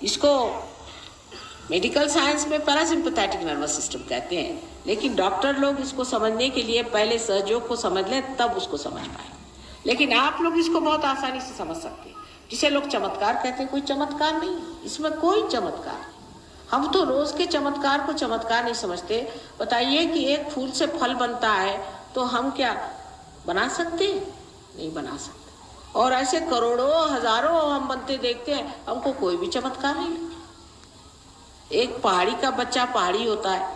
इसको medical science में parasympathetic nervous system कहते हैं, लेकिन डॉक्टर लोग इसको समझने के लिए पहले सहयोग को समझ लें तब उसको समझ पाए। लेकिन आप लोग इसको बहुत आसानी से समझ सकते हैं। जिसे लोग चमत्कार कहते हैं, कोई चमत्कार नहीं, इसमें कोई चमत्कार नहीं। हम तो रोज के चमत्कार को चमत्कार नहीं समझते। बताइए कि एक फूल से फल बनता है तो हम क्या बना सकते? नहीं बना सकते। और ऐसे करोड़ों हजारों हम बनते देखते हैं, हमको कोई भी चमत्कार नहीं लगता। एक पहाड़ी का बच्चा पहाड़ी होता है,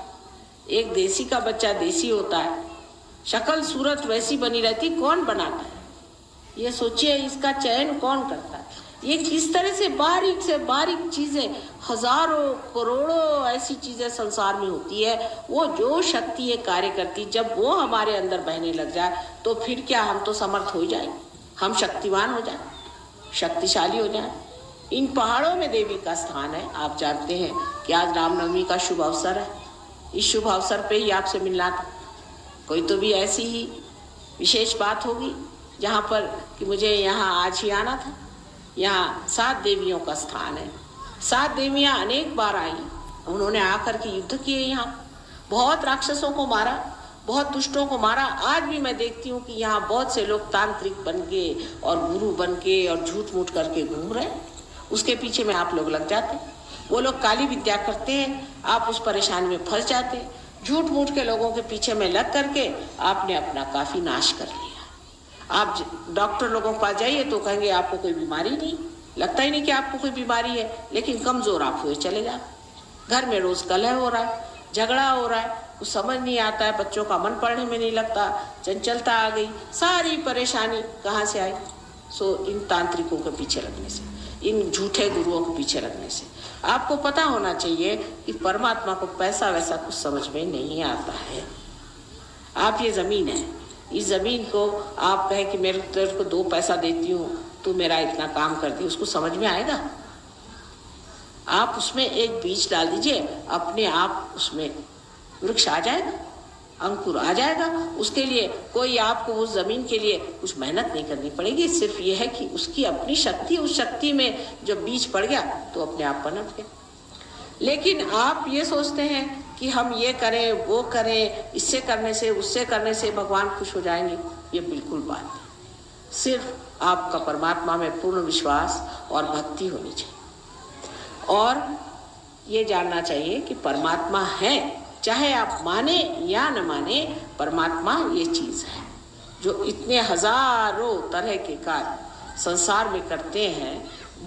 एक देसी का बच्चा देसी होता है, शक्ल सूरत वैसी बनी रहती, कौन बनाता है? ये सोचिए, इसका चयन कौन करता है? ये किस तरह से बारीक चीजें, हजारों करोड़ों ऐसी चीजें संसार में होती है। वो जो शक्ति ये कार्य करती, जब वो हमारे अंदर बहने लग जाए तो फिर क्या हम तो समर्थ हो जाएंगे, हम शक्तिवान हो जाए, शक्तिशाली हो जाए। इन पहाड़ों में देवी का स्थान है। आप जानते हैं कि आज रामनवमी का शुभ अवसर है। इस शुभ अवसर पे ही आपसे मिलना था। कोई तो भी ऐसी ही विशेष बात होगी जहाँ पर कि मुझे यहाँ आज ही आना था। यहाँ 7 देवियों का स्थान है। 7 देवियाँ अनेक बार आई, उन्होंने आकर के युद्ध किए, यहाँ बहुत राक्षसों को मारा, बहुत दुष्टों को मारा। आज भी मैं देखती हूँ कि यहाँ बहुत से लोग तांत्रिक बन के और गुरु बन के और झूठ मूठ करके घूम रहे हैं। उसके पीछे में आप लोग लग जाते हैं। वो लोग काली विद्या करते हैं, आप उस परेशानी में फंस जाते हैं। झूठ मूठ के लोगों के पीछे में लग करके आपने अपना काफी नाश कर लिया। आप डॉक्टर लोगों के पास जाइए तो कहेंगे आपको कोई बीमारी नहीं, लगता ही नहीं कि आपको कोई बीमारी है, लेकिन कमजोर आप हुए चले जाए। घर में रोज कलह हो रहा है, झगड़ा हो रहा है, कुछ समझ नहीं आता है, बच्चों का मन पढ़ने में नहीं लगता, चंचलता आ गई, सारी परेशानी कहाँ से आई? सो इन तांत्रिकों के पीछे लगने से, इन झूठे गुरुओं के पीछे लगने से। आपको पता होना चाहिए कि परमात्मा को पैसा वैसा कुछ समझ में नहीं आता है। आप ये जमीन है, इस जमीन को आप कहें कि मेरे तेरे को 2 पैसा देती हूँ, तू मेरा इतना काम कर दी, उसको समझ में आएगा? आप उसमें एक बीज डाल दीजिए, अपने आप उसमें वृक्ष आ जाएगा, अंकुर आ जाएगा। उसके लिए कोई आपको उस जमीन के लिए कुछ मेहनत नहीं करनी पड़ेगी। सिर्फ ये है कि उसकी अपनी शक्ति, उस शक्ति में जब बीज पड़ गया तो अपने आप पनप गया। लेकिन आप ये सोचते हैं कि हम ये करें वो करें, इससे करने से उससे करने से भगवान खुश हो जाएंगे, ये बिल्कुल बात नहीं। सिर्फ आपका परमात्मा में पूर्ण विश्वास और भक्ति होनी चाहिए और ये जानना चाहिए कि परमात्मा है, चाहे आप माने या न माने, परमात्मा ये चीज है जो इतने हजारों तरह के कार्य संसार में करते हैं।